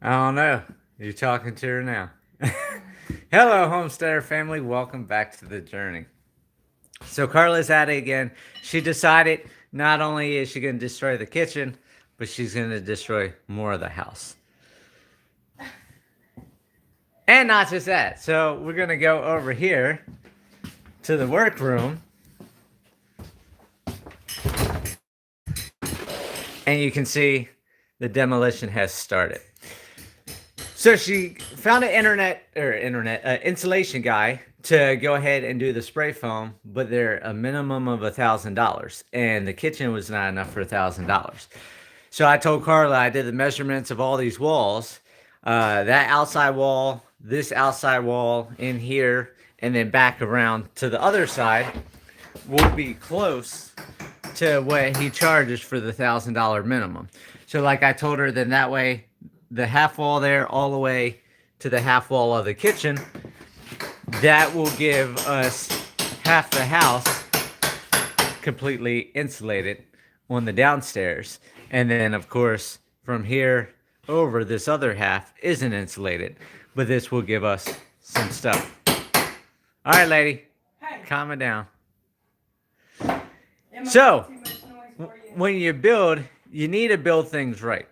I don't know. You're talking to her now. Hello, Homesteader family. Welcome back to the journey. So Carla's at it again. She decided not only is she going to destroy the kitchen, but she's going to destroy more of the house. And not just that. So we're going to go over here to the workroom. And you can see the demolition has started. So she found an insulation guy to go ahead and do the spray foam, but they're a minimum of $1,000, and the kitchen was not enough for $1,000. So I told Carla I did the measurements of all these walls, that outside wall, this outside wall in here, and then back around to the other side will be close to what he charges for the $1,000 minimum. So like I told her, then that way the half wall there all the way to the half wall of the kitchen, that will give us half the house completely insulated on the downstairs. And then of course from here over, this other half isn't insulated, but this will give us some stuff. All right, lady. Hey. Calm it down. Emma, So, too much noise for you. when you build, you need to build things right.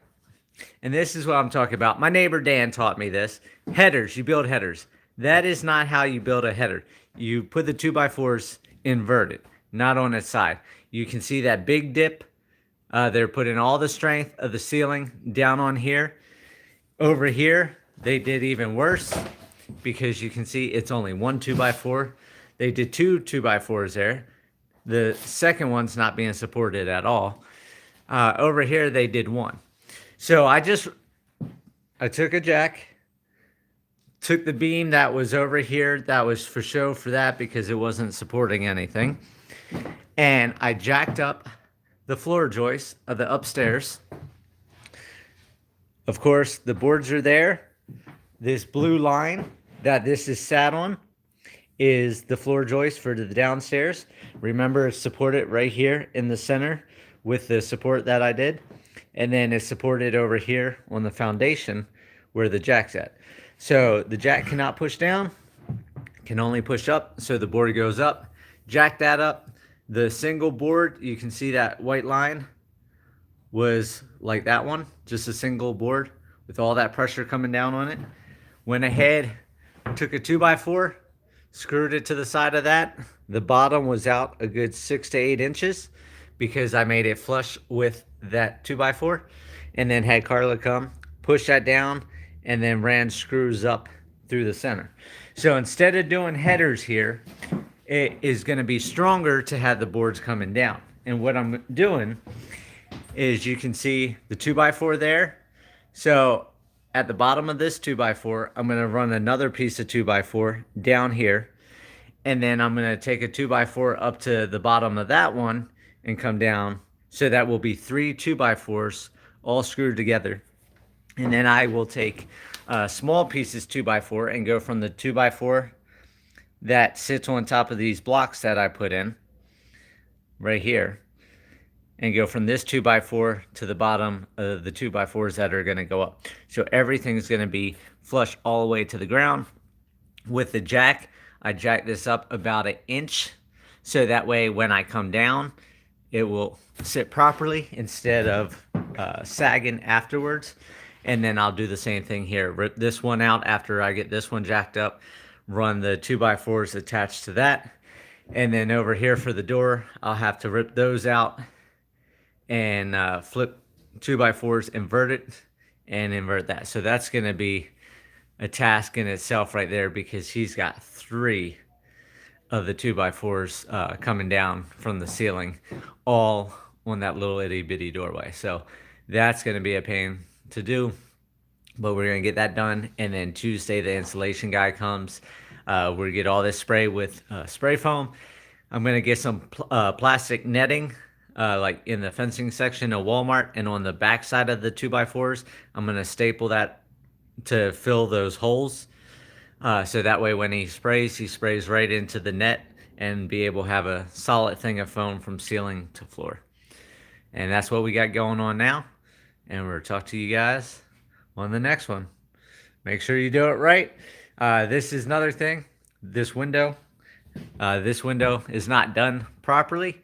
And this is what I'm talking about. My neighbor Dan taught me this. Headers, you build headers. That is not how you build a header. You put the 2x4s inverted, not on its side. You can see that big dip. They're putting all the strength of the ceiling down on here. Over here, they did even worse because you can see it's only one 2x4. They did two 2x4s there. The second one's not being supported at all. Over here, they did one. So I took a jack, took the beam that was over here, that was for show for that because it wasn't supporting anything, and I jacked up the floor joist of the upstairs. Of course, the boards are there. This blue line that this is sat on is the floor joist for the downstairs. Remember, it's supported right here in the center with the support that I did. And then it's supported over here on the foundation where the jack's at. So the jack cannot push down, can only push up. So the board goes up, jack that up. The single board, you can see that white line was like that one, just a single board with all that pressure coming down on it. Went ahead, took a 2x4, screwed it to the side of that. The bottom was out a good 6 to 8 inches because I made it flush with that 2x4, and then had Carla come, push that down, and then ran screws up through the center. So instead of doing headers here, it is going to be stronger to have the boards coming down. And what I'm doing is you can see the 2x4 there. So at the bottom of this 2x4, I'm going to run another piece of 2x4 down here. And then I'm going to take a 2x4 up to the bottom of that one and come down. So that will be 3 2x4s all screwed together. And then I will take small pieces 2x4 and go from the 2x4 that sits on top of these blocks that I put in right here, and go from this 2x4 to the bottom of the 2x4s that are going to go up. So everything's going to be flush all the way to the ground. With the jack, I jack this up about 1 inch, so that way when I come down, it will sit properly instead of sagging afterwards. And then I'll do the same thing here. Rip this one out after I get this one jacked up, run the 2x4s attached to that. And then over here for the door, I'll have to rip those out and flip 2x4s, invert it, and invert that. So that's going to be a task in itself right there because he's got 3 of the 2x4s coming down from the ceiling, all on that little itty bitty doorway. So that's going to be a pain to do, but we're going to get that done. And then Tuesday, the insulation guy comes. We'll get all this spray with spray foam. I'm going to get some plastic netting, like in the fencing section of Walmart, and on the back side of the 2x4s, I'm going to staple that to fill those holes. So that way when he sprays right into the net and be able to have a solid thing of foam from ceiling to floor. And that's what we got going on now. And we'll talk to you guys on the next one. Make sure you do it right. This is another thing. This window is not done properly,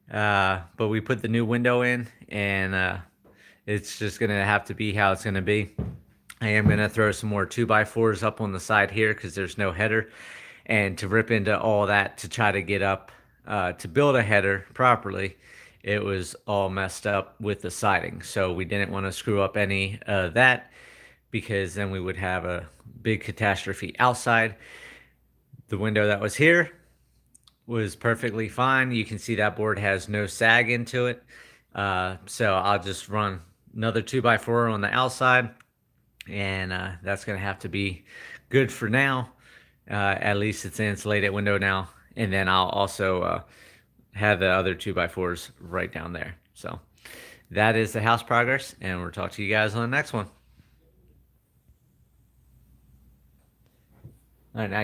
but we put the new window in, and it's just gonna have to be how it's gonna be. I am gonna throw some more 2x4s up on the side here because there's no header, and to rip into all that to try to get up to build a header properly, it was all messed up with the siding. So we didn't want to screw up any of that, because then we would have a big catastrophe outside. The window that was here was perfectly fine. You can see that board has no sag into it. So I'll just run another 2x4 on the outside, and that's going to have to be good for now. At least it's an insulated window now. And then I'll also have the other 2x4s right down there. So that is the house progress, and we'll talk to you guys on the next one. All right, now